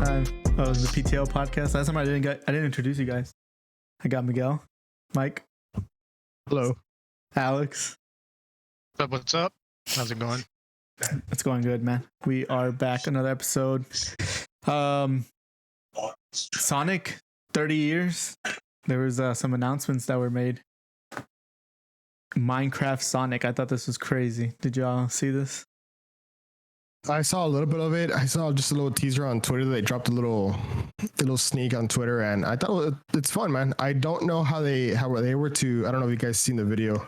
time of the PTO podcast. Last time I didn't introduce you guys. I got Miguel, Mike, Hello. Alex. What's up? How's it going? It's going good, man. We are back another episode. Sonic 30 years. There was some announcements that were made. Minecraft Sonic. I thought this was crazy. Did y'all see this? I saw a little bit of it. I saw just a little teaser on Twitter. They dropped a little sneak on Twitter, and I thought it's fun, man. I don't know how they were to. I don't know if you guys seen the video,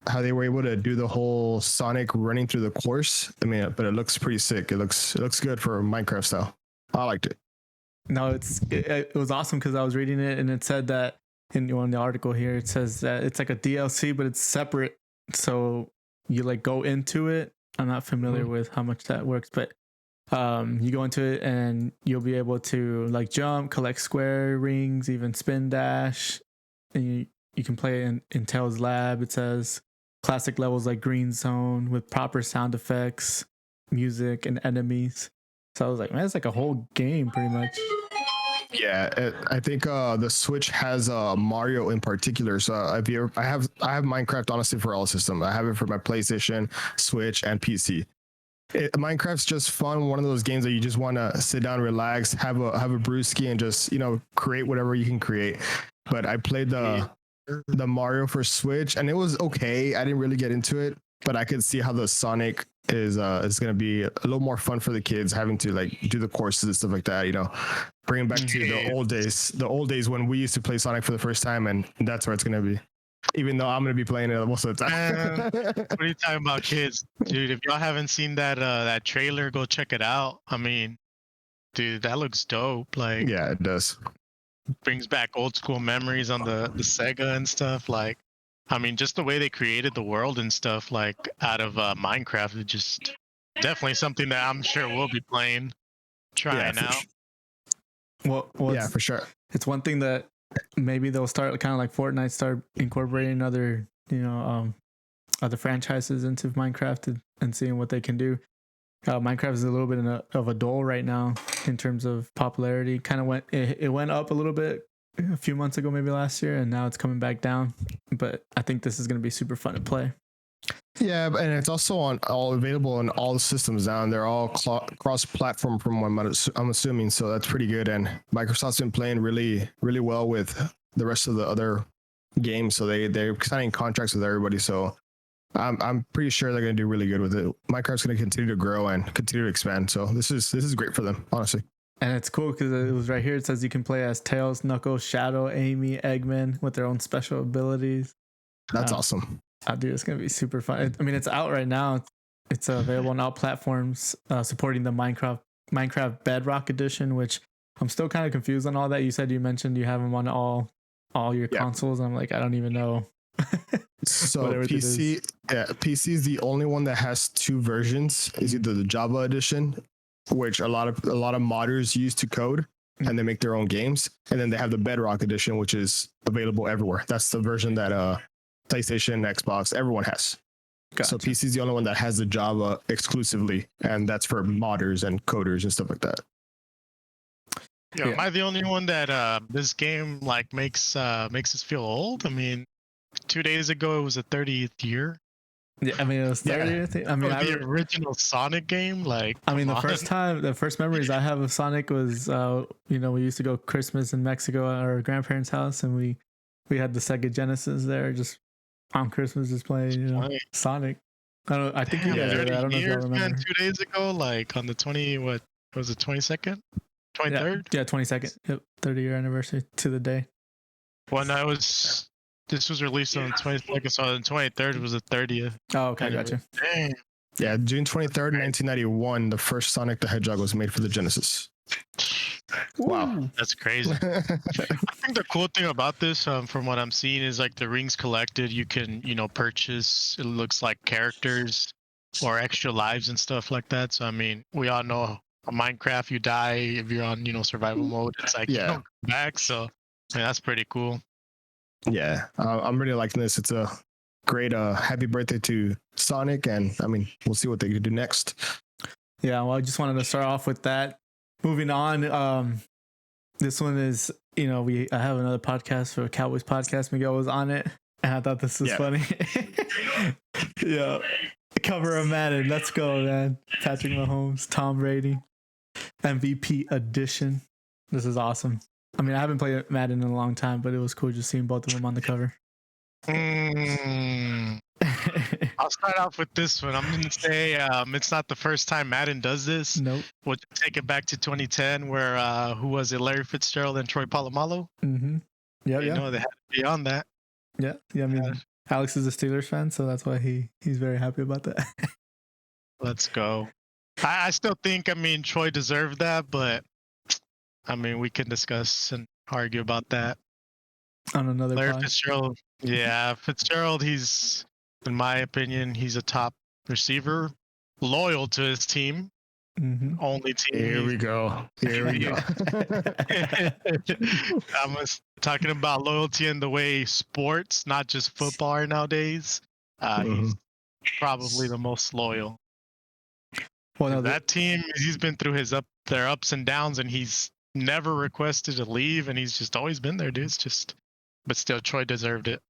how they were able to do the whole Sonic running through the course. I mean, but it looks pretty sick. It looks good for Minecraft style. I liked it. No, it was awesome because I was reading it and it said that in the article here it says that it's like a DLC, but it's separate. So you like go into it. I'm not familiar with how much that works, but you go into it and you'll be able to like jump, collect square rings, even spin dash, and you can play in Tails Lab. It says classic levels like Green Zone with proper sound effects, music, and enemies. So I was like, man, it's like a whole game pretty much. Yeah, I think the Switch has Mario in particular. So I have Minecraft honestly for all systems. I have it for my PlayStation, Switch, and PC. Minecraft's just fun. One of those games that you just want to sit down, relax, have a brewski, and just create whatever you can create. But I played the Mario for Switch, and it was okay. I didn't really get into it, but I could see how the Sonic is going to be a little more fun for the kids, having to like do the courses and stuff like that, bringing back to the old days when we used to play Sonic for the first time, and that's where it's going to be, even though I'm going to be playing it most of the time. What are you talking about, kids? Dude, if y'all haven't seen that trailer, go check it out. I mean, dude, that looks dope. Like, yeah, it does. Brings back old school memories on the Sega and stuff. Like, I mean, just the way they created the world and stuff, like out of Minecraft, it just definitely something that I'm sure we'll be trying out. Well, yeah, for sure. It's one thing that maybe they'll start kind of like Fortnite, start incorporating other franchises into Minecraft and seeing what they can do. Minecraft is a little bit of a dull right now in terms of popularity. Kind of went up a little bit a few months ago, maybe last year, and now it's coming back down. But I think this is going to be super fun to play. Yeah, and it's also all available on all the systems now, and they're all cross-platform from what I'm assuming. So that's pretty good. And Microsoft's been playing really, really well with the rest of the other games. So they're signing contracts with everybody. So I'm pretty sure they're going to do really good with it. Minecraft's going to continue to grow and continue to expand. So this is great for them, honestly. And it's cool because it was right here. It says you can play as Tails, Knuckles, Shadow, Amy, Eggman with their own special abilities. That's awesome. Dude, it's going to be super fun. I mean, it's out right now. It's available on all platforms, supporting the Minecraft Bedrock Edition, which I'm still kind of confused on all that. You mentioned you have them on all your consoles. I'm like, I don't even know. So PC is the only one that has two versions. Is either the Java edition, which a lot of modders use to code, and they make their own games, and then they have the Bedrock edition, which is available everywhere. That's the version that PlayStation, Xbox, everyone has. Gotcha. So PC is the only one that has the Java exclusively, and that's for modders and coders and stuff like that. Yeah, am I the only one that this game like makes us feel old? I mean, 2 days ago it was the 30th year. Yeah, I mean it was 30th. Yeah. I mean, the original Sonic game. Like, I mean, the first memories I have of Sonic was, we used to go Christmas in Mexico at our grandparents' house, and we had the Sega Genesis there, just on Christmas, just playing, Sonic. I think you guys were there. I don't know if y'all remember. Man, 2 days ago, like on the 22nd, 23rd. Yeah, 22nd. Yep, 30-year anniversary to the day. Well, no, this was released on the 22nd, so the 23rd was the 30th. Oh, okay, gotcha. Dang. Yeah, June 23rd, 1991, the first Sonic the Hedgehog was made for the Genesis. Wow, that's crazy. I think the cool thing about this, from what I'm seeing, is like the rings collected. You can, purchase. It looks like characters or extra lives and stuff like that. So I mean, we all know Minecraft. You die if you're on, survival mode. It's like you don't come back. So I mean, that's pretty cool. Yeah, I'm really liking this. It's a great happy birthday to Sonic, and I mean, we'll see what they can do next. Yeah, well, I just wanted to start off with that. moving on. This one is, I have another podcast for a Cowboys podcast. Miguel was on it, and I thought this was funny. Yeah, cover of Madden. Let's go, man. Patrick Mahomes, Tom Brady, MVP edition. This is awesome. I mean, I haven't played Madden in a long time, but it was cool just seeing both of them on the cover. I'll start off with this one. I'm going to say it's not the first time Madden does this. Nope. We'll take it back to 2010 where, who was it, Larry Fitzgerald and Troy Polamalu? Mm-hmm. Yeah, You know, they had to be on that. Yeah, I mean, Alex is a Steelers fan, so that's why he's very happy about that. Let's go. I still think, Troy deserved that, but, we can discuss and argue about that. On another Larry pod. Fitzgerald. Yeah, Fitzgerald, he's, in my opinion, he's a top receiver, loyal to his team. Mm-hmm. Only team. Here we go. I'm talking about loyalty in the way sports, not just football, are nowadays. He's probably the most loyal. Well, no, that team, he's been through their ups and downs, and he's never requested to leave, and he's just always been there, dude. It's just, but still, Troy deserved it.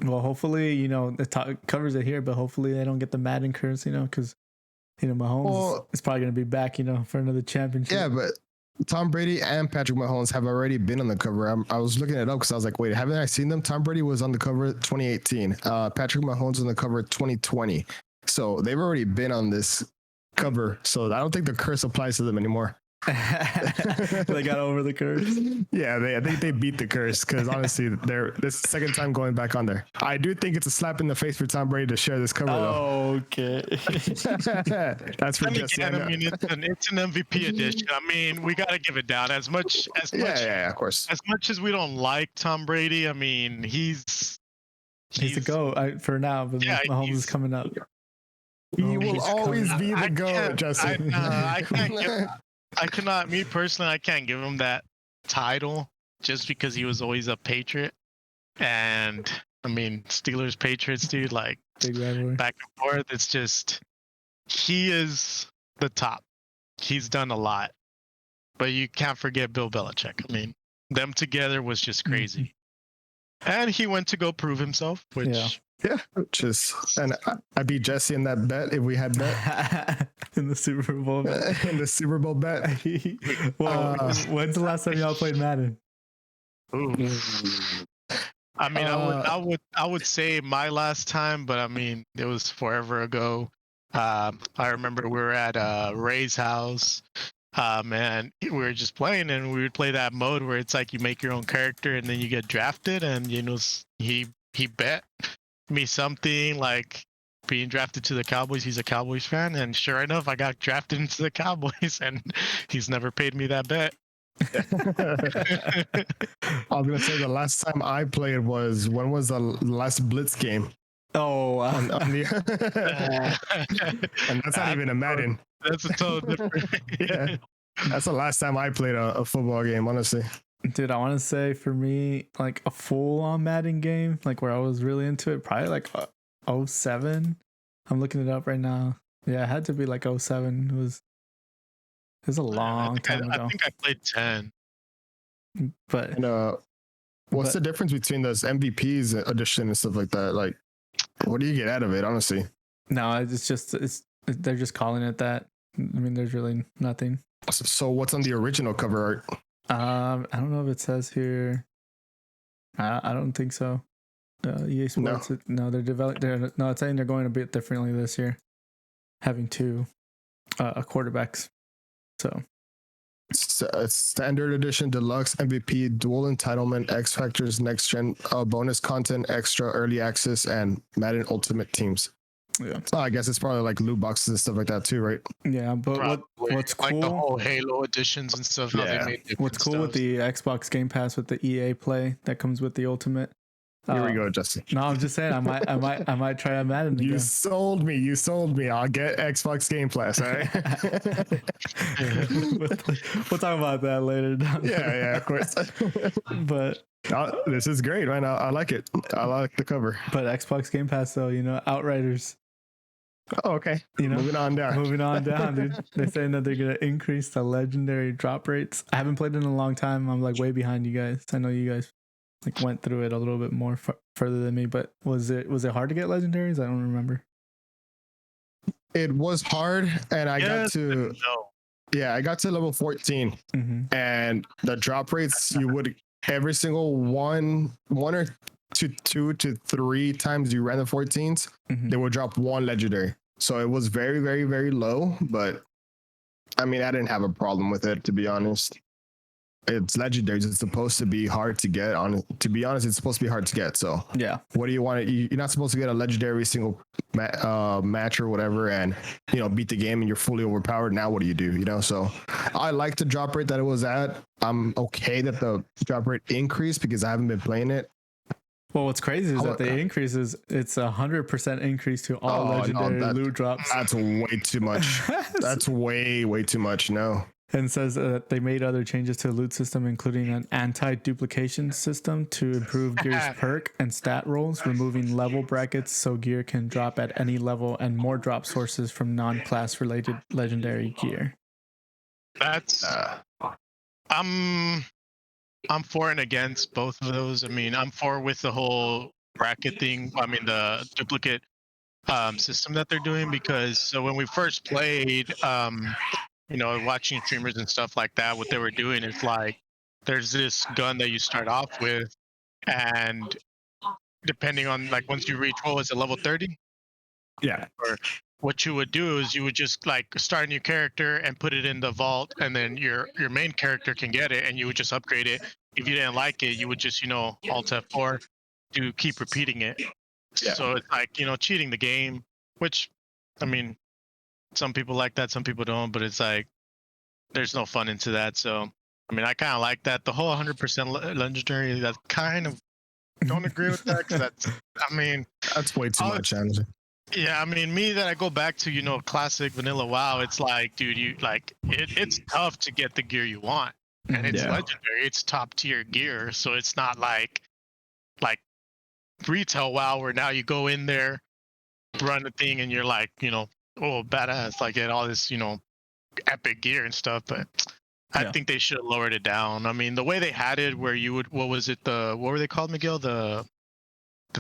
Well, hopefully, it covers it here, but hopefully they don't get the Madden curse, because, Mahomes is probably going to be back, for another championship. Yeah, but Tom Brady and Patrick Mahomes have already been on the cover. I was looking it up because I was like, wait, haven't I seen them? Tom Brady was on the cover 2018. Patrick Mahomes on the cover 2020. So they've already been on this cover. So I don't think the curse applies to them anymore. They got over the curse. Yeah, I think they beat the curse because honestly, this is the second time going back on there. I do think it's a slap in the face for Tom Brady to share this cover, though. Okay. That's for Jesse. Again, it's an MVP edition. We got to give it down as much of course. As much as we don't like Tom Brady, he's a GOAT for now, but Mahomes is coming up. He will always be the GOAT, Jesse. I cannot, me personally, I can't give him that title just because he was always a Patriot. And Steelers Patriots, dude, like big rivalry. Back and forth. It's just, he is the top. He's done a lot. But you can't forget Bill Belichick. Them together was just crazy. And he went to go prove himself, which. Yeah, and I beat Jesse in that bet if we had bet. In the Super Bowl bet. In the Super Bowl bet. Well, when's the last time y'all played Madden? I would say my last time, but it was forever ago. I remember we were at Ray's house. Man, we were just playing, and we would play that mode where it's like you make your own character and then you get drafted, and he bet me something like being drafted to the Cowboys. He's a Cowboys fan, and sure enough, I got drafted into the Cowboys, and he's never paid me that bet. I was gonna say the last time I played was when was the last Blitz game? Oh, wow. And that's not even a Madden. That's a total different. Yeah, that's the last time I played a football game, honestly. Dude, I want to say for me, like a full-on Madden game, like where I was really into it, probably like 07. I'm looking it up right now. Yeah, it had to be like 07. It was a long time ago. I think I played 10. But what's the difference between those MVPs edition and stuff like that? Like, what do you get out of it, honestly? No, they're just calling it that. There's really nothing. So what's on the original cover art? I don't know if it says here. I don't think so. EA Sports. No, it's saying they're going a bit differently this year, having two quarterbacks. So standard edition, deluxe, MVP, dual entitlement, X Factors, next gen, bonus content, extra, early access, and Madden Ultimate Teams. Yeah. So I guess it's probably like loot boxes and stuff like that too, right? Yeah, but what's cool, like the whole Halo editions and stuff. How they made what's cool with the Xbox Game Pass with the EA Play that comes with the Ultimate. Here we go, Justin. No, I'm just saying I might try a Madden again. You sold me. I'll get Xbox Game Pass, all right? We'll talk about that later. Yeah, of course. But this is great, man. I like it. I like the cover. But Xbox Game Pass, though, Outriders. Oh, okay. You know, moving on down. moving on down, dude. They're saying that they're gonna increase the legendary drop rates. I haven't played it in a long time. I'm like way behind you guys. I know you guys like went through it a little bit more further than me. But was it hard to get legendaries? I don't remember. It was hard, and I got to I got to level 14, and the drop rates you would every single one or two to three times you ran the 14s, they would drop one legendary. So it was very, very, very low, but I mean, I didn't have a problem with it, to be honest. It's legendaries. It's supposed to be hard to get. To be honest, it's supposed to be hard to get. So yeah, what do you want? You're not supposed to get a legendary single match or whatever, and beat the game, and you're fully overpowered. Now what do you do? So I like the drop rate that it was at. I'm okay that the drop rate increased because I haven't been playing it. Well, what's crazy is that the increase is it's 100% increase to all legendary loot drops. That's way too much. That's way too much. No. And says that they made other changes to the loot system, including an anti-duplication system to improve gear's perk and stat rolls, removing level brackets so gear can drop at any level, and more drop sources from non-class related legendary gear. That's I'm for and against both of those. I mean, I'm for with the whole bracket thing. I mean, the duplicate system that they're doing, because so when we first played, watching streamers and stuff like that, what they were doing is like, there's this gun that you start off with, and depending on like once you reach, what was it, level 30? Yeah. Or what you would do is you would just like start a new character and put it in the vault, and then your main character can get it, and you would just upgrade it. If you didn't like it, you would just Alt F4 to keep repeating it. Yeah. So it's like cheating the game, which I mean, some people like that, some people don't, but it's like there's no fun into that. So I mean, I kind of like that. The whole 100% legendary, that kind of don't agree with that, because that's way too much, honestly. Yeah, I mean, me that I go back to classic vanilla WoW, it's like, dude, you like it's tough to get the gear you want, and it's legendary, it's top tier gear, so it's not like retail WoW where now you go in there, run the thing, and you're like, oh, badass, like get all this epic gear and stuff. But I think they should have lowered it down. I mean, the way they had it, where you would, what were they called, Miguel? The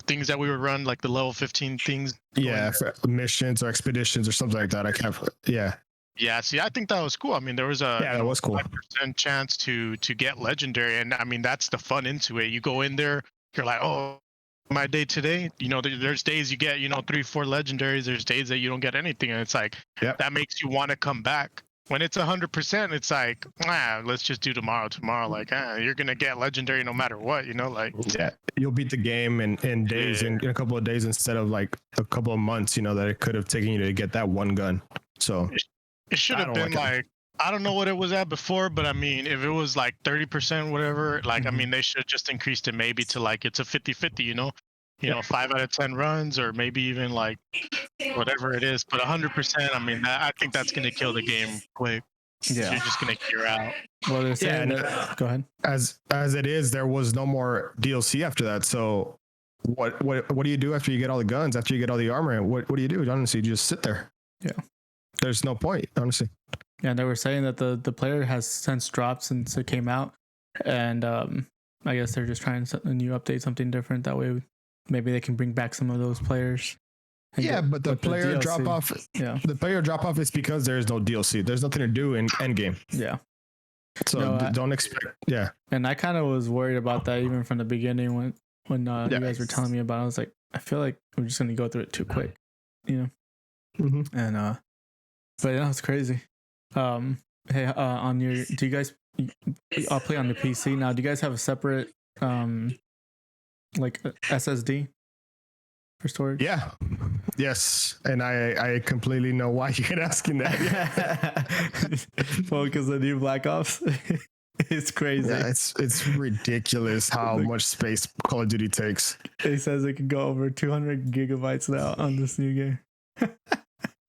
things that we would run, like the level 15 things. Yeah, for missions or expeditions or something like that. I can't. Yeah. Yeah. See, I think that was cool. I mean, there was that was cool. 5% chance to get legendary, and I mean that's the fun into it. You go in there, you're like, oh, my day today. There's days you get 3-4 legendaries. There's days that you don't get anything, and it's like that makes you want to come back. When it's 100%, it's like, let's just do tomorrow. Like, you're gonna get legendary no matter what, like. Yeah, you'll beat the game in days, in a couple of days, instead of like a couple of months. That it could have taken you to get that one gun. So it should have been like I don't know what it was at before, but I mean, if it was like 30%, whatever, like I mean, they should have just increased it maybe to like it's a 50-50, 5 out of 10 runs, or maybe even like whatever it is. But 100%, I mean, I think that's going to kill the game quick. Yeah, you're just going to gear out. Well, they're saying go ahead. As it is, there was no more DLC after that. So what do you do after you get all the guns? After you get all the armor? What do you do? Honestly, you just sit there. Yeah, there's no point, honestly. Yeah, they were saying that the player has since dropped since it came out, and I guess they're just trying a new update, something different. That way, maybe they can bring back some of those players. But the player drop off. Yeah, the player drop off is because there is no DLC. There's nothing to do in endgame. Yeah. So don't expect. Yeah. And I kind of was worried about that even from the beginning when you guys were telling me about it. I was like, I feel like we're just gonna go through it too quick, And but yeah, it's crazy. Hey, on your, do you guys? I'll play on the PC now. Do you guys have a separate like SSD for storage? Yeah. Yes, and I completely know why you're asking that. Well, because the new Black Ops, it's crazy. Yeah, it's ridiculous how much space Call of Duty takes. It says it can go over 200 gigabytes now on this new game.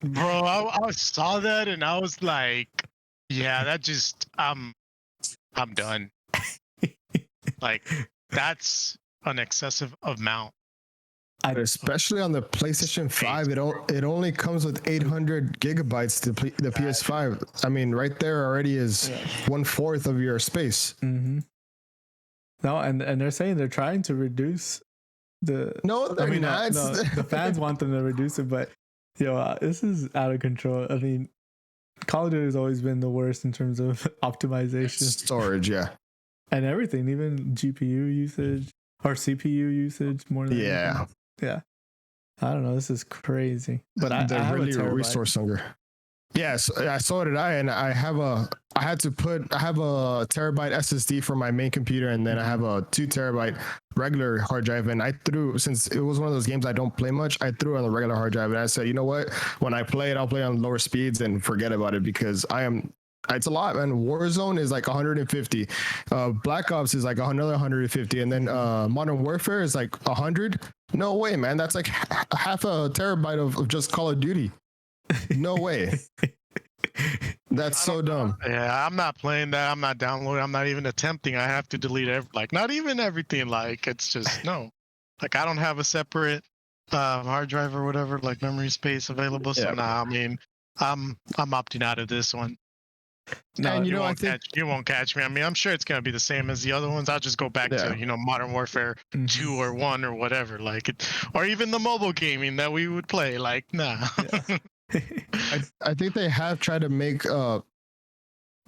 Bro, I saw that and I was like, yeah, that just I'm done. Like, that's an excessive amount. Especially on the PlayStation 5, it only comes with 800 gigabytes to the PS5. I mean, right there already is 1/4 of your space. Mm-hmm. No, and they're saying they're trying to reduce the. No, they're not. No, the fans want them to reduce it, but this is out of control. I mean, Call of Duty has always been the worst in terms of optimization, storage, yeah, and everything, even GPU usage or CPU usage more than anything. Yeah. I don't know. This is crazy, but they're really resource hungry. Yes, so did I, and I have a terabyte SSD for my main computer, and then I have a 2 terabyte regular hard drive. And I threw, since it was one of those games I don't play much, I threw it on the regular hard drive, and I said, you know what? When I play it, I'll play on lower speeds and forget about it because it's a lot, man. Warzone is like 150. Black Ops is like another 150. And then Modern Warfare is like 100. No way, man. That's like half a terabyte of just Call of Duty. No way. That's so dumb. Yeah, I'm not playing that. I'm not downloading. I'm not even attempting. I have to delete not even everything. Like, it's just, no. Like, I don't have a separate hard drive or whatever, like memory space available. So, I mean, I'm opting out of this one. No, and you won't catch me. I mean, I'm sure it's gonna be the same as the other ones. I'll just go back to Modern Warfare 2 or 1 or whatever, or even the mobile gaming that we would play. Like, nah. I think they have tried to make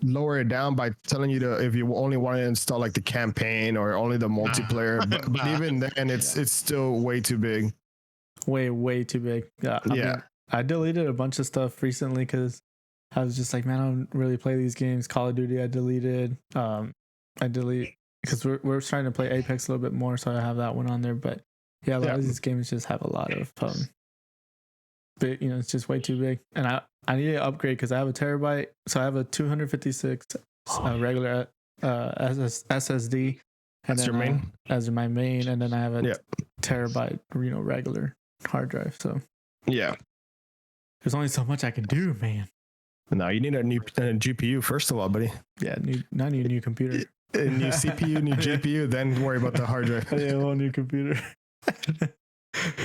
lower it down by telling you if you only want to install like the campaign or only the multiplayer. But even then, it's still way too big. Way too big. Yeah. I mean, I deleted a bunch of stuff recently because I was just like, man, I don't really play these games. Call of Duty, I deleted. Because we're trying to play Apex a little bit more, so I have that one on there. But yeah, a lot of these games just have a lot of but it's just way too big. And I need to upgrade because I have a terabyte, so I have a 256 regular SSD. And that's your main. As my main, and then I have a terabyte, regular hard drive. So there's only so much I can do, man. No, you need a new GPU first of all, buddy. Yeah, not need a new computer. A new CPU, new GPU, then worry about the hard drive. Yeah, a whole new computer.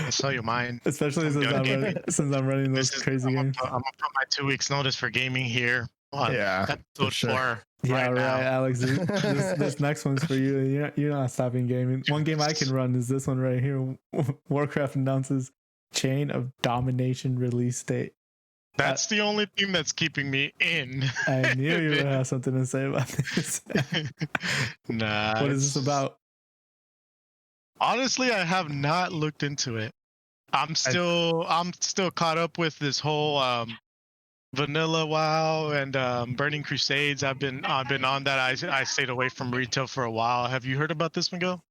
I'll sell you mine. Especially since I'm running those crazy games. I'm gonna put my 2 weeks notice for gaming here. Episode 4. Yeah, right, Alex. This next one's for you. You're not stopping gaming. One game I can run is this one right here. Warcraft announces Chain of Domination release date. That's the only thing that's keeping me in. I knew you would have something to say about this. Nah. What is this about? Honestly, I have not looked into it. I'm still caught up with this whole Vanilla WoW and Burning Crusades. I've been on that. I stayed away from retail for a while. Have you heard about this, Miguel?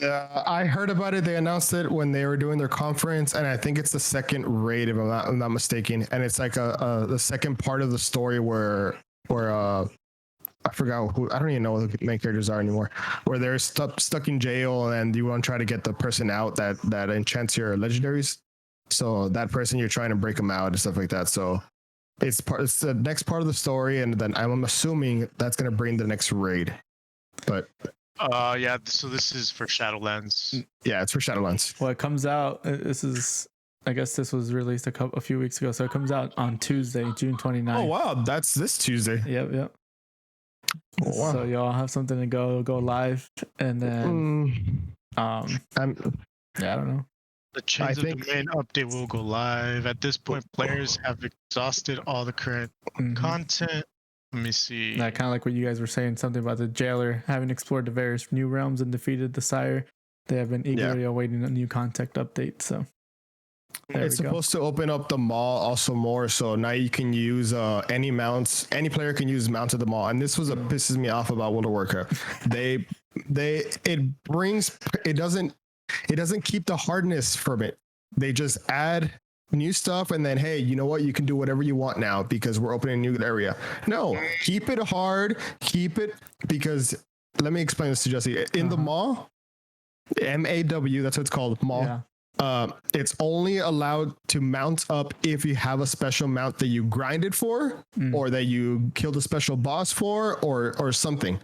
I heard about it. They announced it when they were doing their conference, and I think it's the second raid, if I'm not mistaken. And it's like the second part of the story where I forgot who. I don't even know who the main characters are anymore. Where they're stuck in jail, and you want to try to get the person out that enchants your legendaries. So that person, you're trying to break them out and stuff like that. So it's the next part of the story, and then I'm assuming that's gonna bring the next raid. But so this is for Shadowlands. Yeah, it's for Shadowlands. Well, it comes out. I guess this was released a few weeks ago, so it comes out on Tuesday, June 29th. Oh wow, that's this Tuesday. Yep. Oh, wow. So y'all have something to go live, and then I don't know. The Chains of Domain update will go live. At this point, players have exhausted all the current content. Let me see. Kind of like what you guys were saying, something about the jailer having explored the various new realms and defeated the Sire. They have been eagerly awaiting a new content update. So it's supposed to open up the mall also more. So now you can use any mounts. Any player can use mounts at the mall. And this was what pisses me off about World of Warcraft. It doesn't keep the hardness from it. They just add new stuff, and then, hey, you know what? You can do whatever you want now because we're opening a new area. No, keep it hard. Keep it, because let me explain this to Jesse. In the mall, MAW, that's what it's called, mall. Yeah. It's only allowed to mount up if you have a special mount that you grinded for, or that you killed a special boss for, or something.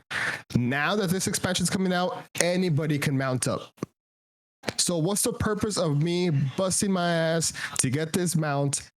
Now that this expansion's coming out, anybody can mount up. So what's the purpose of me busting my ass to get this mount,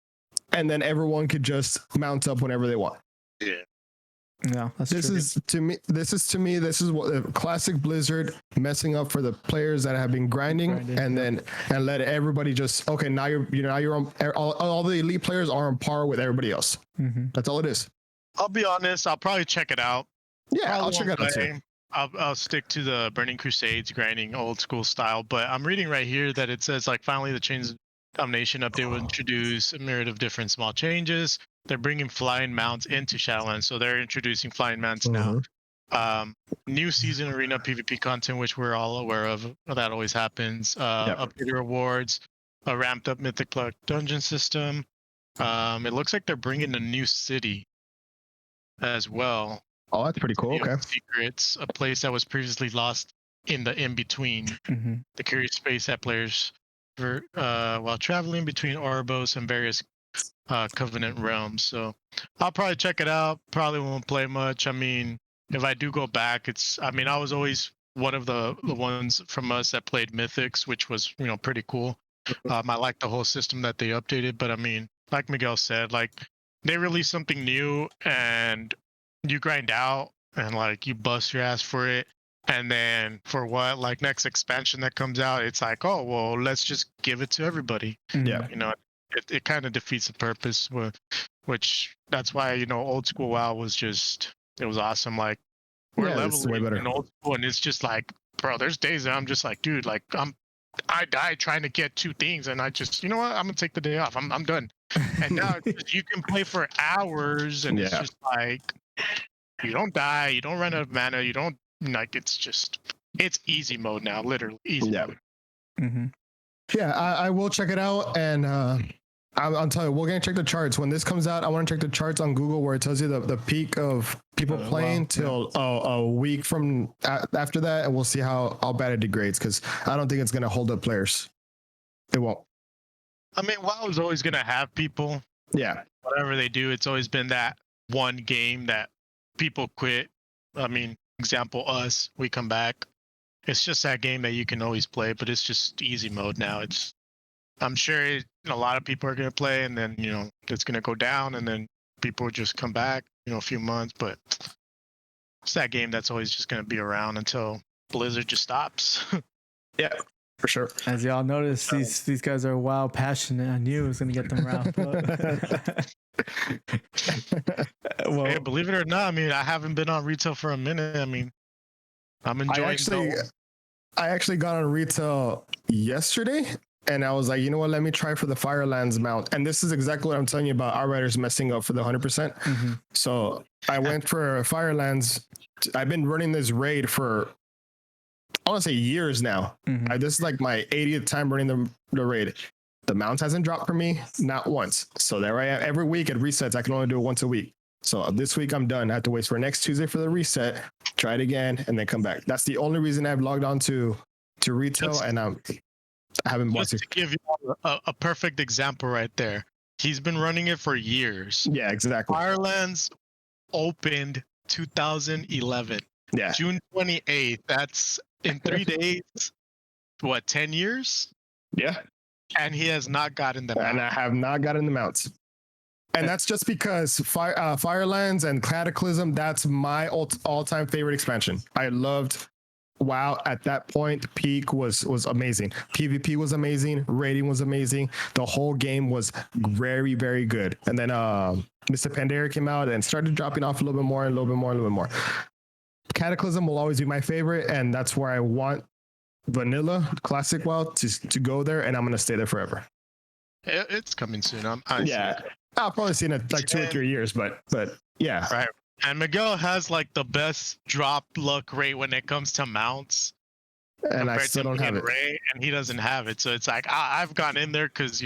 and then everyone could just mount up whenever they want? Yeah, that's This true. is to me. This is what classic Blizzard messing up for the players that have been grinding, and let everybody just okay. Now you're on all the elite players are on par with everybody else. Mm-hmm. That's all it is. I'll be honest. I'll probably check it out. Yeah, I'll check it out too. I'll stick to the Burning Crusades grinding old school style. But I'm reading right here that it says like finally the Chains of Domination update will introduce a myriad of different small changes. They're bringing flying mounts into Shadowlands, so they're introducing flying mounts now. New season arena PvP content, which we're all aware of. That always happens. Updated rewards, a ramped up Mythic Plug dungeon system. It looks like they're bringing a new city as well. Oh, that's pretty cool. Okay. Secrets, a place that was previously lost in the in-between. Mm-hmm. The curious space that players while traveling between Ouroboros and various Covenant realms. So I'll probably check it out. Probably won't play much. I mean, if I do go back, I was always one of the ones from us that played Mythics, which was, pretty cool. I like the whole system that they updated, but I mean, like Miguel said, like they release something new and you grind out and like you bust your ass for it. And then for what, like next expansion that comes out, it's like, oh, well, let's just give it to everybody. Yeah. It kind of defeats the purpose, which that's why, old school WoW was it was awesome. Like we're leveling in old school and it's just like, bro, there's days that I'm just like, dude, like I died trying to get 2 things and I just, you know what, I'm gonna take the day off. I'm done. And now you can play for hours and it's just like, you don't die, you don't run out of mana, you don't like, it's easy mode now, literally easy mode. Mm-hmm. Yeah, I will check it out, and I'll tell you, we're gonna check the charts when this comes out. I want to check the charts on Google where it tells you the peak of people playing till a week from after that, and we'll see how bad it degrades, because I don't think it's gonna hold up players. It won't. I mean, WoW is always gonna have people. Yeah. Whatever they do, it's always been that one game that people quit. I mean, example us, we come back. It's just that game that you can always play, but it's just easy mode now. I'm sure a lot of people are going to play, and then it's going to go down, and then people will just come back a few months. But it's that game that's always just going to be around until Blizzard just stops. Yeah, for sure. As y'all notice, these guys are WoW passionate. I knew it was going to get them round. Well, hey, believe it or not, I mean, I haven't been on retail for a minute. I mean, I'm enjoying. I actually got on retail yesterday, and I was like, you know what? Let me try for the Firelands mount. And this is exactly what I'm telling you about Outriders messing up for the 100%. Mm-hmm. So I went for Firelands. I've been running this raid for, I want to say, years now. Mm-hmm. This is like my 80th time running the raid. The mount hasn't dropped for me, not once. So there I am. Every week it resets. I can only do it once a week. So this week I'm done. I have to wait for next Tuesday for the reset, try it again, and then come back. That's the only reason I've logged on to retail, and I haven't watched it. To give you a perfect example right there. He's been running it for years. Yeah, exactly. Firelands opened 2011. Yeah. June 28th. That's in 3 days. What, 10 years? Yeah. And he has not gotten the mount. And I have not gotten the mounts. And that's just because Firelands and Cataclysm, that's my all-time favorite expansion. I loved WoW at that point. Peak was amazing. PvP was amazing. Raiding was amazing. The whole game was very, very good. And then Mr. Pandaria came out and started dropping off a little bit more, a little bit more, a little bit more. Cataclysm will always be my favorite, and that's where I want vanilla classic WoW to go there, and I'm gonna stay there forever. It's coming soon. I'll probably see it in like 2 or 3 years, but yeah. Right. And Miguel has like the best drop luck rate when it comes to mounts. And I still don't have it. And he doesn't have it. So it's like, I've gone in there because,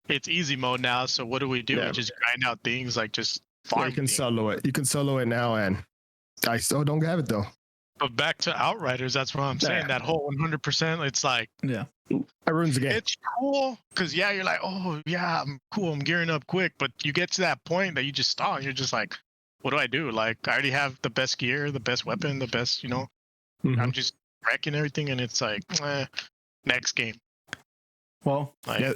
it's easy mode now. So what do? We just grind out things, like just farm. Yeah, you can solo it. You can solo it now, and I still don't have it though. But back to Outriders, that's what I'm saying. That whole 100%, it's like, it ruins the game. It's cool because you're like, oh yeah, I'm cool, I'm gearing up quick. But you get to that point that you just stop. You're just like, what do I do? Like, I already have the best gear, the best weapon, the best, I'm just wrecking everything, and it's like, next game. Well, Like, Yeah.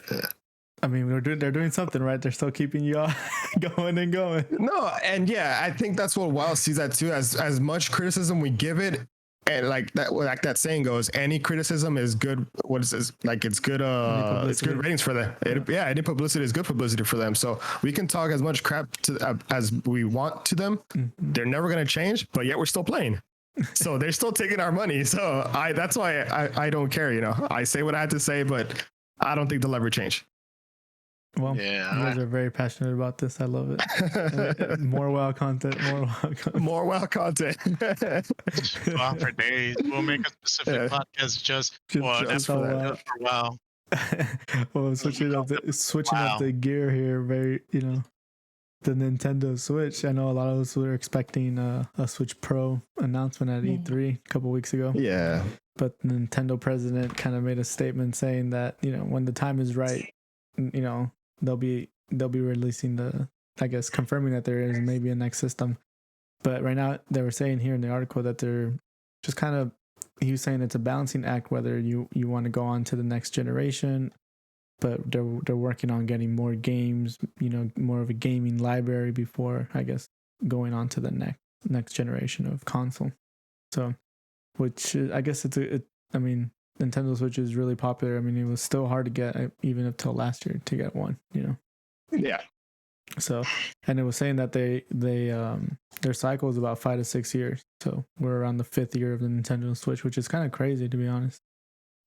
I mean, they're doing something right. They're still keeping you all going and going. No, and yeah, I think that's what WoW sees that too. As much criticism we give it, and like that saying goes, any criticism is good. What is this? Like it's good. It's good ratings for them. Any publicity is good publicity for them. So we can talk as much crap to as we want to them. Mm-hmm. They're never gonna change, but yet we're still playing. So they're still taking our money. So that's why I don't care. You know, I say what I have to say, but I don't think they'll ever change. Well, yeah, you guys are very passionate about this. I love it. More WoW content. More WoW content. More WoW content. wow, for days. We'll make a specific podcast just Just for WoW. WoW. Well, switching up the gear here. Very, the Nintendo Switch. I know a lot of us were expecting a Switch Pro announcement at E3 a couple weeks ago. Yeah. But the Nintendo president kind of made a statement saying that when the time is right, they'll be releasing confirming that there is maybe a next system. But right now they were saying here in the article that they're just kind of, he was saying it's a balancing act whether you want to go on to the next generation, but they're working on getting more games, more of a gaming library before, I guess, going on to the next generation of console. So, which I guess Nintendo Switch is really popular. I mean, it was still hard to get even up till last year to get one, Yeah. So, and it was saying that they their cycle is about 5 to 6 years. So we're around the 5th year of the Nintendo Switch, which is kind of crazy, to be honest.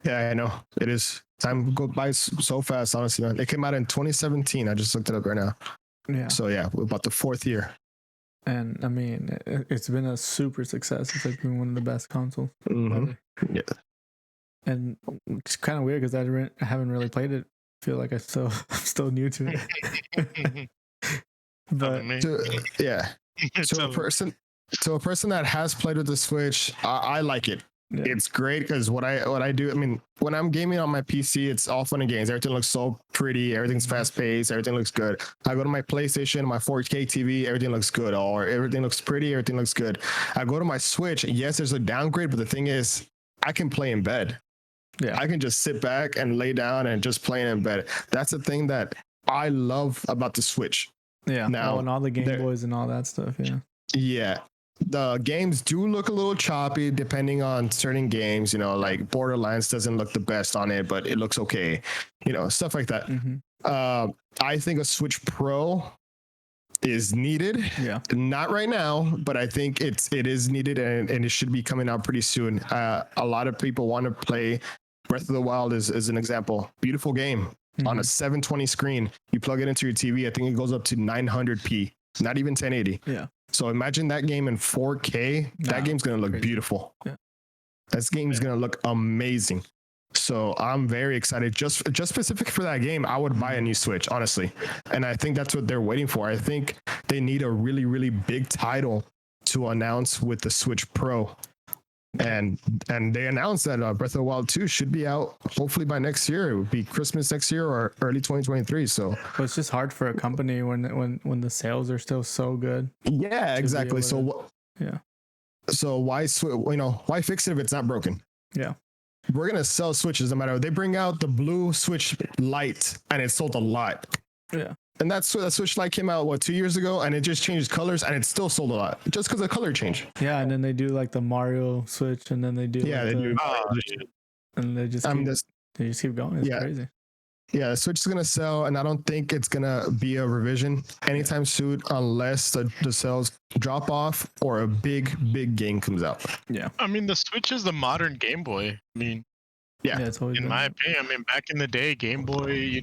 Yeah, I know. It is. Time goes by so fast, honestly, man. It came out in 2017. I just looked it up right now. Yeah. So yeah, we're about the 4th year. And I mean, it's been a super success. It's like been one of the best consoles. Mm-hmm. Yeah. And it's kind of weird because I haven't really played it. I feel like I'm still new to it. But yeah. To a person that has played with the Switch, I like it. Yeah. It's great because what I do, I mean, when I'm gaming on my PC, it's all fun and games. Everything looks so pretty. Everything's fast paced. Everything looks good. I go to my PlayStation, my 4K TV, everything looks good. Or everything looks pretty. Everything looks good. I go to my Switch. Yes, there's a downgrade, but the thing is, I can play in bed. Yeah, I can just sit back and lay down and just play in bed. That's the thing that I love about the Switch. Yeah. Now, and all the Game Boys and all that stuff. Yeah. Yeah. The games do look a little choppy depending on certain games, like Borderlands doesn't look the best on it, but it looks okay, stuff like that. Mm-hmm. I think a Switch Pro is needed. Yeah. Not right now, but I think it is needed and it should be coming out pretty soon. A lot of people want to play Breath of the Wild is an example. Beautiful game. Mm-hmm. On a 720 screen. You plug it into your TV, I think it goes up to 900p, not even 1080. Yeah. So imagine that game in 4K. That game's going to look beautiful. Yeah. That game's going to look amazing. So I'm very excited. Just specific for that game, I would buy a new Switch, honestly. And I think that's what they're waiting for. I think they need a really, really big title to announce with the Switch Pro. And they announced that Breath of the Wild 2 should be out hopefully by next year. It would be Christmas next year or early 2023. So but it's just hard for a company when the sales are still so good. Yeah, exactly. So yeah. So why fix it if it's not broken? Yeah. We're gonna sell Switches no matter. They bring out the blue Switch Lite and it sold a lot. Yeah. And that Switch Lite came out 2 years ago, and it just changed colors, and it still sold a lot just because of color change. Yeah, and then they do like the Mario Switch, and then they do and they just keep going. It's crazy. Yeah, the Switch is gonna sell, and I don't think it's gonna be a revision anytime soon, unless the sales drop off or a big game comes out. Yeah, I mean the Switch is the modern Game Boy. I mean, it's always in my opinion. I mean, back in the day, Game Boy,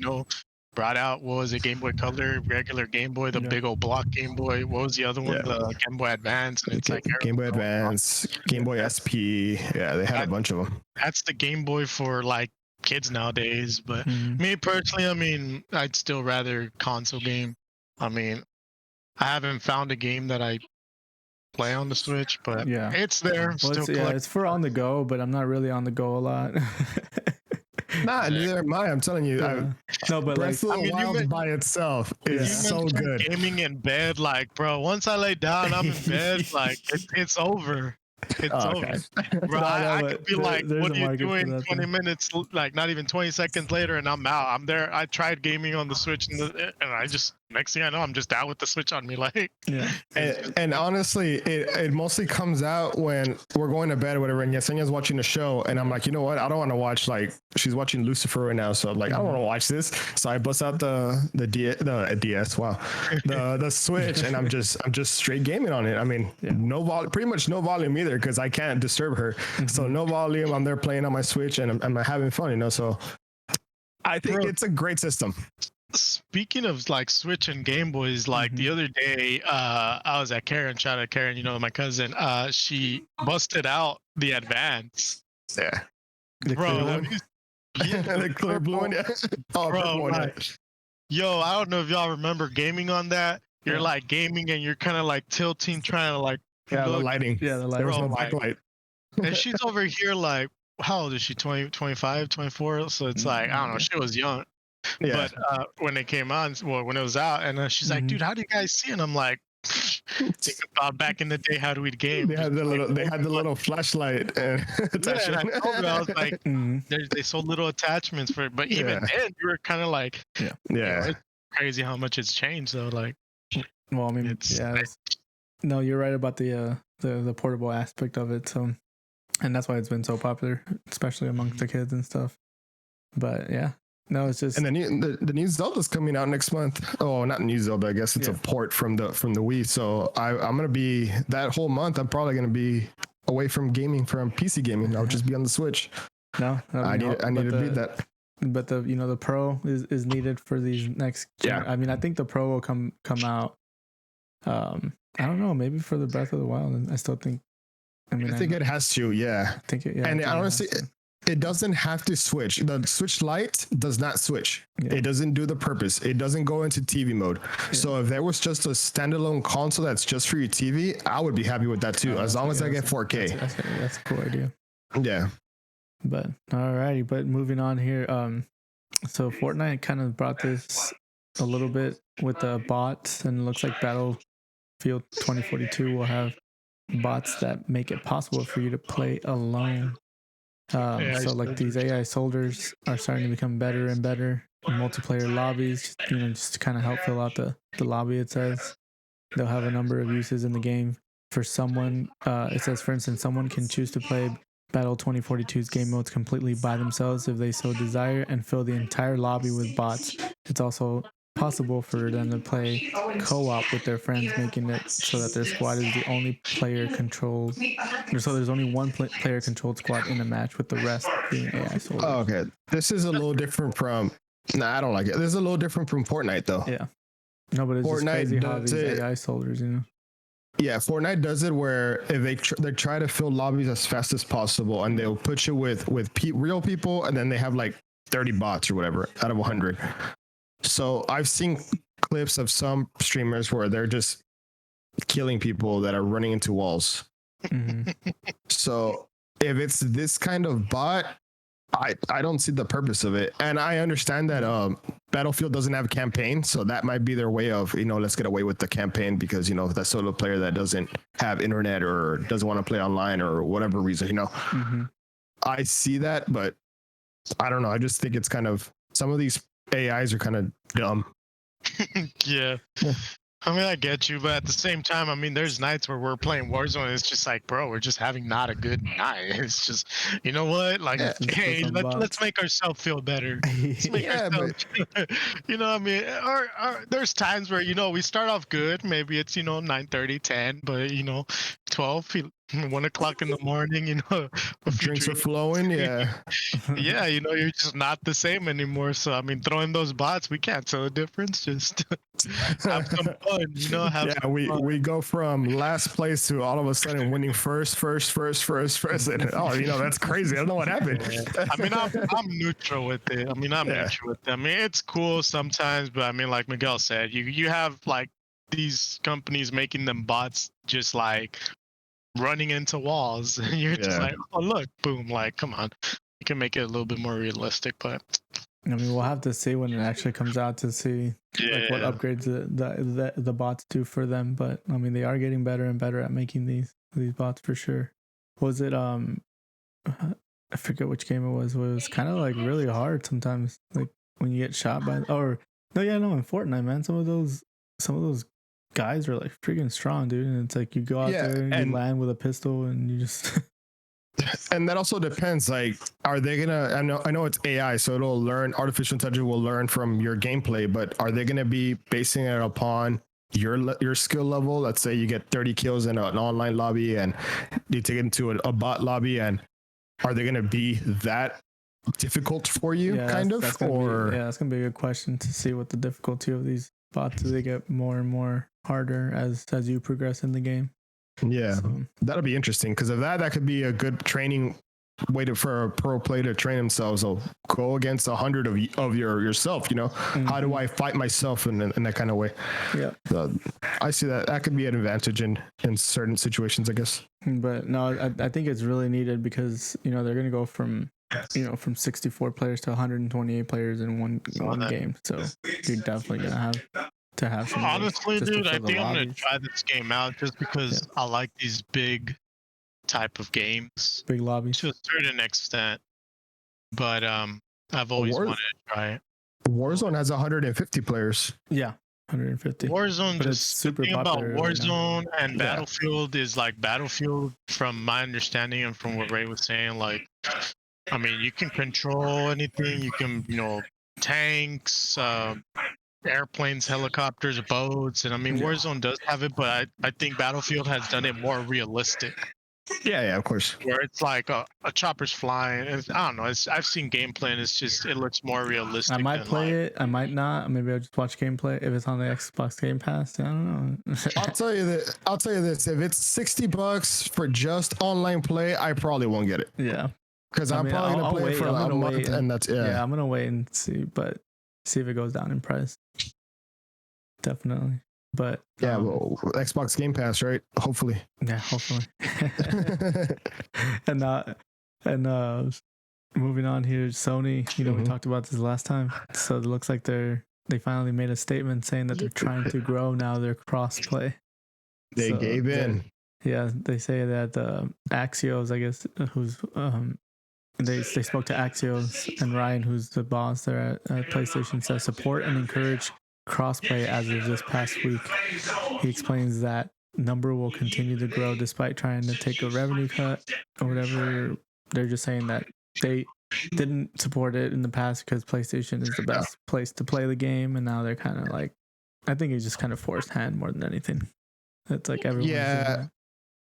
brought out, what was it, Game Boy Color, regular Game Boy, the big old block Game Boy. What was the other one? The Game Boy Advance. And it's like Game Boy Advance, Game Boy SP. Yeah, they had a bunch of them. That's the Game Boy for like kids nowadays. But me personally, I mean, I'd still rather console game. I mean, I haven't found a game that I play on the Switch, but it's there. Well, it's for on the go, but I'm not really on the go a lot. Neither am I. I'm telling you. No, but Breath of the Wild by itself is so good. Gaming in bed, like, bro. Once I lay down, I'm in bed. Like, it's over. it's Okay. over. Bro, No, I but could be like, there's what a are you market for doing? that 20 thing. minutes, like not even 20 seconds later, and I'm out. I'm there. I tried gaming on the Switch, and I just, next thing I know, I'm just out with the Switch on me. Like, Yeah. And honestly, it mostly comes out when we're going to bed or whatever, and Yesenia's watching the show, and I'm like, you know what? I don't want to watch, like, she's watching Lucifer right now, so I'm like, I don't want to watch this. So I bust out the DS, wow, the Switch, and I'm just straight gaming on it. I mean, no volume, pretty much no volume either, because I can't disturb her. So no volume. I'm there playing on my Switch, and I'm having fun, you know. So I think it's a great system. Speaking of like Switch and Game Boys, like the other day, I was at Karen, shout out Karen, you know, my cousin. She busted out the Advance. Yeah. The Bro, clear have one? you, The clear blue one, yeah. Oh, bro, purple one, yeah. like, yo, I don't know if y'all remember gaming on that. You're like gaming and you're kind of like tilting, trying to like Yeah, the look. lighting. Yeah, the There was Bro, no like, backlight. and she's over here like, how old is she? 20, 25, 24? So it's like, I don't know, she was young. Yeah. But when it came on, well, when it was out, and she's like, "Dude, how do you guys see?" And I'm like, "Think about back in the day, how do we game?" They had the little flashlight and yeah, and I told her, I was like, Mhm. "They sold little attachments for it," but even then, you were kind of like, Yeah. you know, it's crazy how much it's changed. So like, Well, I mean, it's no, you're right about the portable aspect of it. So, and that's why it's been so popular, especially amongst the kids and stuff. But yeah, no, it's just and the new Zelda's coming out next month. Oh, not new Zelda. I guess it's a port from the Wii. So I'm gonna be that whole month. I'm probably gonna be away from gaming, from PC gaming. I'll just be on the Switch. No, I need to beat that. But the Pro is needed for these next. I mean, I think the Pro will come out. I don't know, maybe for the Breath of the Wild. And I still think. I mean, I think it has to. Yeah. I think it. Yeah. And honestly, it doesn't have to switch. The Switch Lite does not switch. Yeah. It doesn't do the purpose. It doesn't go into TV mode. Yeah. So if there was just a standalone console that's just for your TV, I would be happy with that too, as long as I get 4K. That's a cool idea. Yeah. But alrighty, but moving on here. So Fortnite kind of brought this a little bit with the bots, and it looks like Battlefield 2042 will have bots that make it possible for you to play alone. So like these AI soldiers are starting to become better and better in multiplayer lobbies, just to kind of help fill out the lobby. It says they'll have a number of uses in the game. For someone, it says, for instance, someone can choose to play Battle 2042's game modes completely by themselves if they so desire and fill the entire lobby with bots. It's also possible for them to play co-op with their friends, making it so that their squad is the only player controlled. So there's only one player controlled squad in a match, with the rest being AI soldiers. Oh, okay. This is a little different from. Nah, I don't like it. This is a little different from Fortnite, though. Yeah. No, but it's Fortnite just crazy how these AI soldiers, Yeah, Fortnite does it where if they try to fill lobbies as fast as possible, and they'll put you with real people, and then they have like 30 bots or whatever out of 100. So I've seen clips of some streamers where they're just killing people that are running into walls. Mm-hmm. So if it's this kind of bot, I don't see the purpose of it. And I understand that Battlefield doesn't have a campaign, so that might be their way of, let's get away with the campaign, because, that solo player that doesn't have internet or doesn't want to play online or whatever reason, Mm-hmm. I see that, but I don't know. I just think it's kind of, some of these AIs are kind of dumb. Yeah. I mean, I get you, but at the same time, I mean, there's nights where we're playing Warzone, and it's just like, bro, we're just having not a good night. It's just, you know what? Like, hey, let's make ourselves feel better. Let's make ourselves, I mean, or there's times where, we start off good. Maybe it's, 9:30, 10, but, 12, 1 o'clock in the morning, drinks are flowing. Yeah. Yeah. You're just not the same anymore. So, I mean, throwing those bots, we can't tell the difference. Just have some fun, we go from last place to all of a sudden winning first. And, that's crazy. I don't know what happened. I mean, I'm neutral with it. I mean, it's cool sometimes, but I mean, like Miguel said, you have like these companies making them bots just like running into walls. You're just like, oh look, boom, like, come on. You can make it a little bit more realistic, but I mean, we'll have to see when it actually comes out to see like what upgrades the bots do for them. But I mean, they are getting better and better at making these bots for sure. was it I forget which game it was. It was kind of like really hard sometimes, like when you get shot by in Fortnite, man. Some of those guys are like freaking strong, dude. And it's like you go out there and you land with a pistol and you just. And that also depends. Like, are they gonna? I know it's AI, so it'll learn. Artificial intelligence will learn from your gameplay, but are they gonna be basing it upon your skill level? Let's say you get 30 kills in an online lobby, and you take it into a bot lobby, and are they gonna be that difficult for you? That's gonna be a good question to see what the difficulty of these bots. Do they get more and more harder as you progress in the game? Yeah, so that'll be interesting, because of that could be a good training way for a pro player to train themselves. So go against 100 of yourself. How do I fight myself in that kind of way? Yeah, I see that could be an advantage in certain situations, I guess. But no, I think it's really needed, because they're gonna go from 64 players to 128 players in one game. So you're definitely gonna have to have some. Honestly, dude, I think I'm gonna try this game out just because I like these big type of games, big lobbies to a certain extent. But I've always wanted to try it. Warzone has 150 players. Yeah, 150. Warzone, but just it's super the thing about popular Warzone and Battlefield is like Battlefield, from my understanding and from what Ray was saying, like, I mean, you can control anything. You can, tanks, airplanes, helicopters, boats, and I mean, Warzone does have it, but I think Battlefield has done it more realistic. Yeah, of course. Where it's like a chopper's flying, and I don't know. I've seen gameplay, and it looks more realistic. I might play it. I might not. Maybe I'll just watch gameplay if it's on the Xbox Game Pass. I don't know. I'll tell you this: if it's $60 for just online play, I probably won't get it. Yeah, because I'm probably gonna play it for a month, and that's Yeah, I'm gonna wait and see, see if it goes down in price. Definitely. But well, Xbox Game Pass, right? Hopefully. Yeah, hopefully. and moving on here, Sony, we talked about this last time. So it looks like they finally made a statement saying that they're trying to grow now their crossplay. They gave in. Yeah, they say that Axios, I guess, who's they spoke to Axios, and Ryan, who's the boss there at PlayStation, says support and encourage crossplay as of this past week. He explains that number will continue to grow despite trying to take a revenue cut or whatever. They're just saying that they didn't support it in the past because PlayStation is the best place to play the game, and now they're kind of like, I think it's just kind of forced hand more than anything. It's like everyone. Yeah,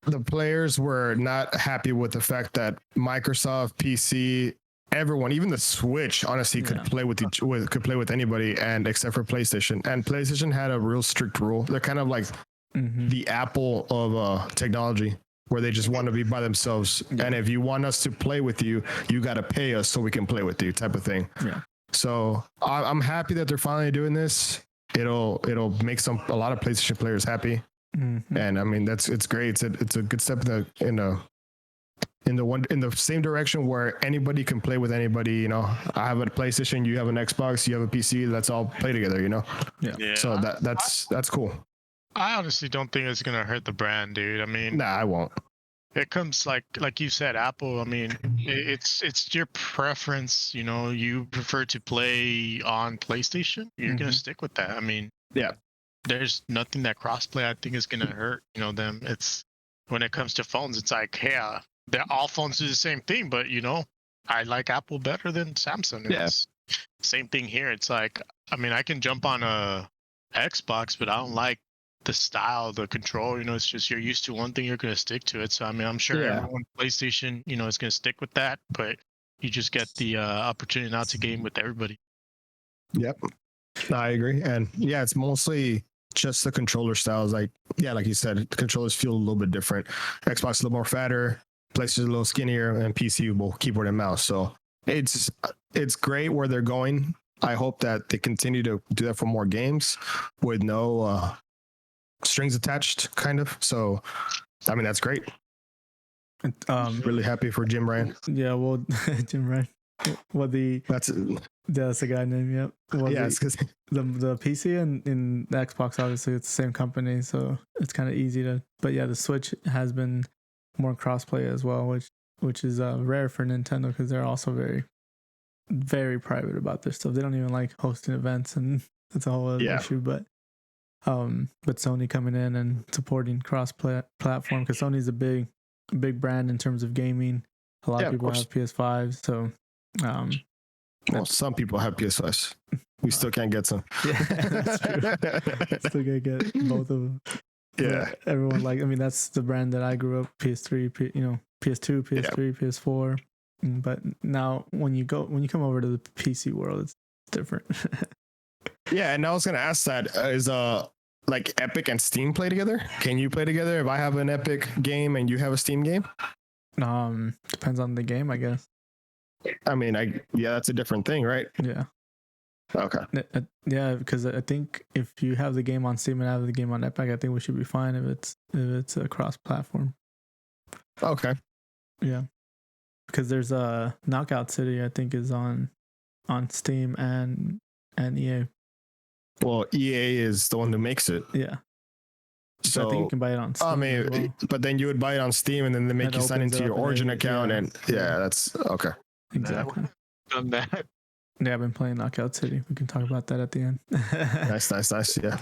the players were not happy with the fact that Microsoft, PC, everyone, even the Switch, honestly, could play with anybody, and except for PlayStation. And PlayStation had a real strict rule. They're kind of like the Apple of technology, where they just want to be by themselves. And if you want us to play with you, you got to pay us so we can play with you, type of thing. Yeah. So I'm happy that they're finally doing this. It'll make a lot of PlayStation players happy. And I mean, it's great. It's a good step in the same direction where anybody can play with anybody. I have a PlayStation, you have an Xbox, you have a PC. Let's all play together. Yeah. So that's cool. I honestly don't think it's gonna hurt the brand, dude. I mean, I won't. It comes like you said, Apple. I mean, it's your preference. You prefer to play on PlayStation. You're gonna stick with that. I mean, there's nothing that crossplay I think is gonna hurt. Them. It's when it comes to phones, it's like, hey, all phones do the same thing, but I like Apple better than Samsung. It's same thing here. It's like, I mean, I can jump on a Xbox, but I don't like the style, the control. It's just you're used to one thing, you're gonna stick to it. So I mean, I'm sure everyone PlayStation, is gonna stick with that, but you just get the opportunity not to game with everybody. Yep, I agree, and it's mostly just the controller styles. Like you said, the controllers feel a little bit different. Xbox is a little more fatter, PlayStation a little skinnier, and PC will keyboard and mouse. So it's great where they're going. I hope that they continue to do that for more games with no strings attached, kind of. So I mean, that's great. Really happy for Jim Ryan. Yeah, well, Jim Ryan. Well, that's the guy name. Yep. Well, it's because the PC and the Xbox, obviously it's the same company, so it's kind of easy to. But yeah, the Switch has been more crossplay as well, which is rare for Nintendo because they're also very, very private about their stuff. They don't even like hosting events, and that's a whole other issue. But Sony coming in and supporting cross platform, because Sony's a big brand in terms of gaming. A lot of people have PS5s, so well, some people have PS5s. We still can't get some. Yeah, that's true. Still gotta get both of them. Yeah, but everyone that's the brand that I grew up. PS3, PS2, PS3, PS4. But now when you come over to the PC world, it's different. Yeah, and I was gonna ask that is like Epic and Steam play together? Can you play together if I have an Epic game and you have a Steam game? Depends on the game, I guess. I mean, that's a different thing, right? Yeah. Okay. Yeah, because I think if you have the game on Steam and I have the game on Epic, I think we should be fine if it's a cross-platform. Okay. Yeah, because there's a Knockout City, I think, is on Steam and EA. Well, EA is the one who makes it. Yeah. So I think you can buy it on Steam. I mean, well. But then you would buy it on Steam, and then they make you sign into your Origin account, and that's okay. Exactly. Done that. Yeah, I've been playing Knockout City. We can talk about that at the end. Nice. Yeah.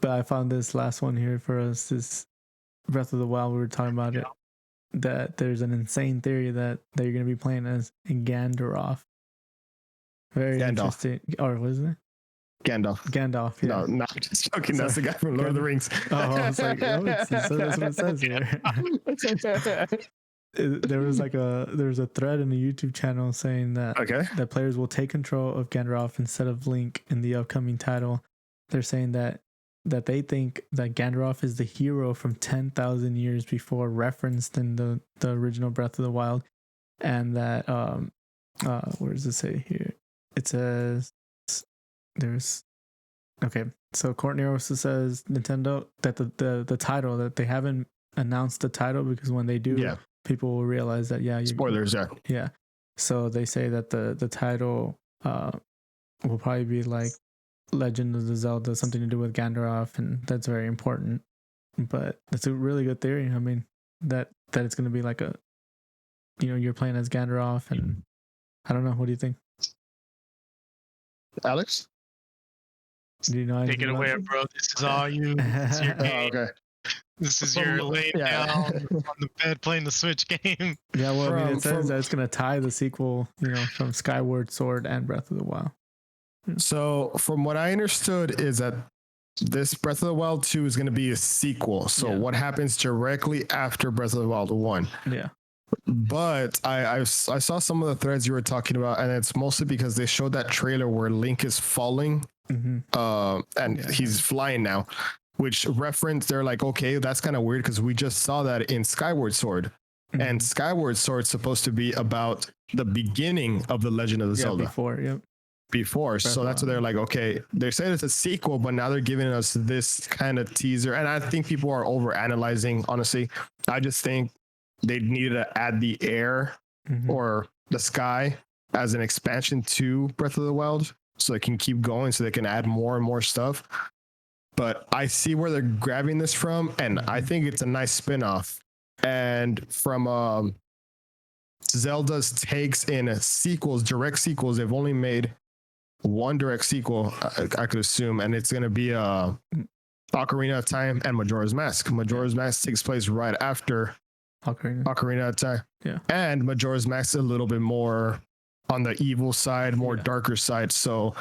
But I found this last one here for us. This Breath of the Wild. We were talking about it. That there's an insane theory that you're going to be playing as Gandalf. Very interesting. Or what is it? Gandalf. Yeah. No, not just joking. That's the guy from Lord of the Rings. Oh, I was like, that's what it says here. There was a thread in the YouTube channel saying that that players will take control of Gandalf instead of Link in the upcoming title. They're saying that they think that Gandalf is the hero from 10,000 years before, referenced in the original Breath of the Wild, and that where does it say here? It says so Courtney also says Nintendo that the title, that they haven't announced the title, because when they do, people will realize that spoilers. Yeah. So they say that the title will probably be like Legend of the Zelda, something to do with Gandalf, and that's very important. But it's a really good theory. I mean, that it's going to be like you're playing as Gandalf, and I don't know. What do you think, Alex? Do you know? Take it away, bro. This is all you. This is your game. Okay. This is your laying down on the bed playing the Switch game. Yeah, well, I mean, it says that it's going to tie the sequel, from Skyward Sword and Breath of the Wild. So, from what I understood, is that this Breath of the Wild 2 is going to be a sequel. So, what happens directly after Breath of the Wild 1? Yeah. But I saw some of the threads you were talking about, and it's mostly because they showed that trailer where Link is falling, and he's flying now, which reference, they're like, okay, that's kind of weird because we just saw that in Skyward Sword. And Skyward Sword's supposed to be about the beginning of the Legend of the Zelda. Before. So that's what they're like, okay, they said it's a sequel, but now they're giving us this kind of teaser. And I think people are over analyzing, honestly. I just think they needed to add the air or the sky as an expansion to Breath of the Wild, so they can keep going, so they can add more and more stuff. But I see where they're grabbing this from, and I think it's a nice spin-off. And from Zelda's takes in sequels, direct sequels, they've only made one direct sequel, I could assume, and it's going to be Ocarina of Time and Majora's Mask. Majora's Mask takes place right after Ocarina of Time. Yeah. And Majora's Mask a little bit more on the evil side, more darker side. So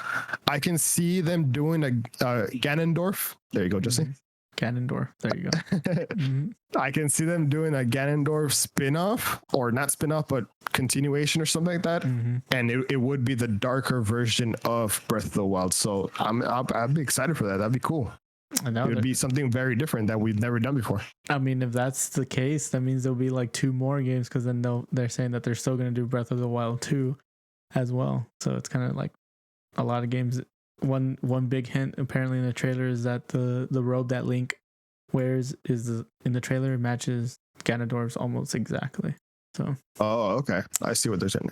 I can see them doing a Ganondorf. There you go, Jesse. Ganondorf. There you go. I can see them doing a Ganondorf spin-off, or not spin-off, but continuation or something like that. And it would be the darker version of Breath of the Wild. So I'd be excited for that. That'd be cool. It would be something very different that we've never done before. I mean, if that's the case, that means there'll be like 2 more games, because then they're saying that they're still going to do Breath of the Wild 2 as well. So it's kind of like a lot of games. One big hint apparently in the trailer is that the robe that Link wears in the trailer matches Ganondorf's almost exactly. So. Oh, okay. I see what they're saying.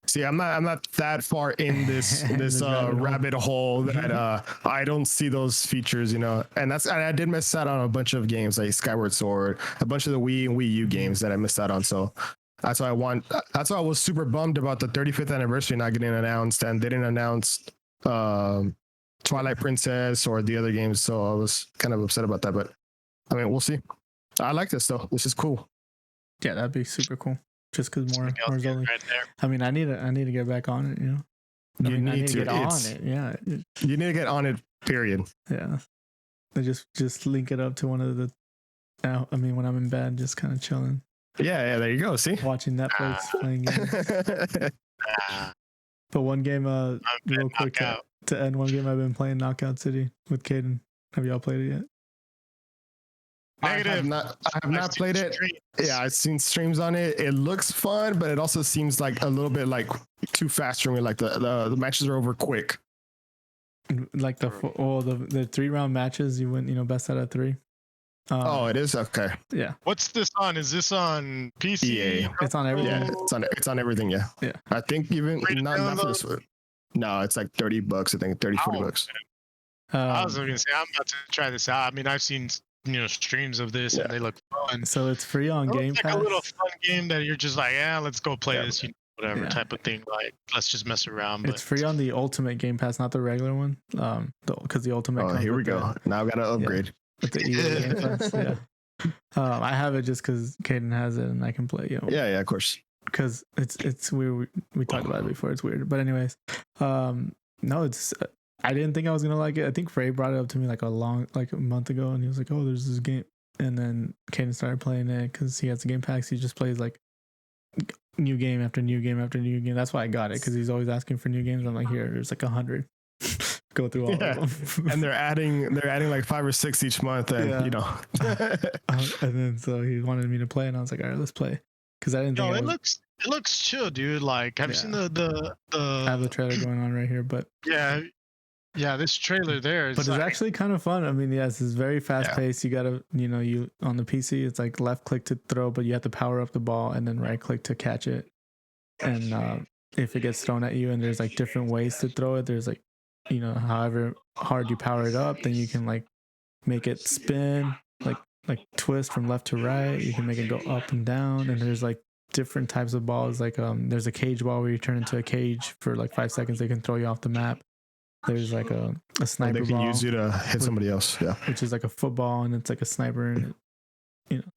See, I'm not that far in this This rabbit hole that I don't see those features, and I did miss out on a bunch of games like Skyward Sword, a bunch of the Wii and Wii U games that I missed out on. So that's why I was super bummed about the 35th anniversary not getting announced, and they didn't announce Twilight Princess or the other games. So I was kind of upset about that, but I mean, we'll see. I like this though. This is cool. Yeah, that'd be super cool. Just because more Zelda. right there. I mean, I need to get back on it. I need to get on it. Yeah. You need to get on it. Period. Yeah. I just link it up to one of the. I mean, when I'm in bed, just kind of chilling. Yeah. There you go. See, watching Netflix, playing games. But one game, real quick to end. One game I've been playing, Knockout City with Caden. Have y'all played it yet? Negative. I have not played it. Yeah, I've seen streams on it. It looks fun, but it also seems like a little bit like too fast for me. Like the matches are over quick. Like the 3-round matches, you win, best out of 3. It is okay. Yeah. What's this on? Is this on PC? EA. It's on everything. Yeah, it's on everything. Yeah. Yeah. I think even not for this one. No, it's like $30. I think $40. I was gonna say I'm about to try this out. I mean, I've seen streams of this and they look fun. So it's free on Game Pass. Like a little fun game that you're just like, let's go play this, whatever type of thing. Like, let's just mess around. It's free on the Ultimate Game Pass, not the regular one. Because the Ultimate. Oh, here we go. Now I gotta upgrade. With the EA Game Pass. Yeah. I have it just because Caden has it and I can play. Yeah, of course. Because it's weird. We talked about it before. It's weird, but anyways, no, it's. I didn't think I was gonna like it. I think Frey brought it up to me like a month ago, and he was like, "Oh, there's this game," and then Caden started playing it because he has the Game Pass. He just plays like new game after new game after new game. That's why I got it, because he's always asking for new games. I'm like, here, there's like 100. Go through all of them. And they're adding like 5 or 6 each month, and and then so he wanted me to play, and I was like, all right, let's play. Because I didn't think it looks chill, dude. Like, have you seen the I have the trailer going on right here, but yeah, this trailer there is, but it's actually kind of fun. I mean, yes, it's very fast paced. You gotta, you on the PC, it's like left click to throw, but you have to power up the ball and then right click to catch it. And if it gets thrown at you, and there's like different ways to throw it. There's like, however hard you power it up, then you can like make it spin, like twist from left to right. You can make it go up and down, and there's like different types of balls. Like there's a cage ball where you turn into a cage for like 5 seconds. They can throw you off the map. There's like a sniper ball. They can use you to hit somebody else. Yeah. Which is like a football, and it's like a sniper, and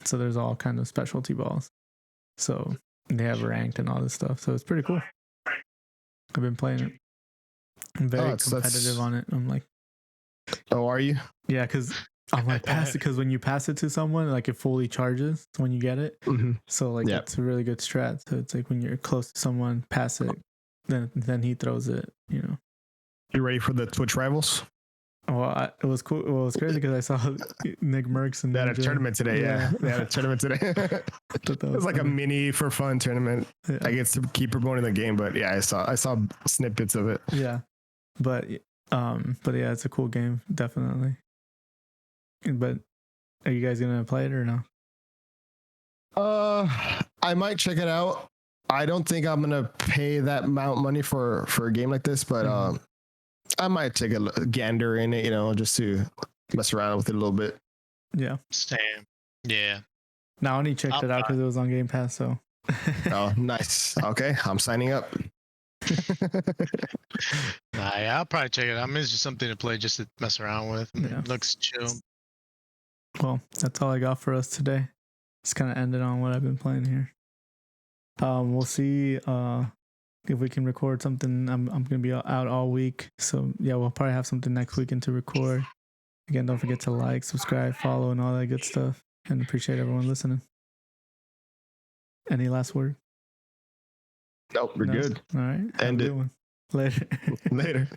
so there's all kind of specialty balls. So they have ranked and all this stuff. So it's pretty cool. I've been playing it. I'm very competitive on it. I'm like, oh, are you? Yeah, because I'm like pass it, because when you pass it to someone, like it fully charges when you get it. Mm-hmm. So like it's a really good strat. So it's like when you're close to someone, pass it, then he throws it. You ready for the Twitch rivals? Well, it was cool. Well, it was crazy because I saw Nick Merckx and they had a tournament today. Yeah, they had a tournament today. It was like a mini for fun tournament. Yeah. I guess to keep promoting the game, but I saw snippets of it. Yeah, but yeah, it's a cool game, definitely. But are you guys gonna play it or no? I might check it out. I don't think I'm gonna pay that amount of money for a game like this, but I might take a gander in it, just to mess around with it a little bit. Yeah. Same. Yeah. No, I only checked it out because it was on Game Pass, so. Oh, nice. Okay, I'm signing up. I'll probably check it out. I mean, it's just something to play, just to mess around with. It looks chill. Well, that's all I got for us today. Just kind of ended on what I've been playing here. We'll see if we can record something. I'm gonna be out all week, so yeah, we'll probably have something next weekend to record. Again, don't forget to like, subscribe, follow, and all that good stuff. And appreciate everyone listening. Any last word? Nope, we're good. All right. End it. Later. Later.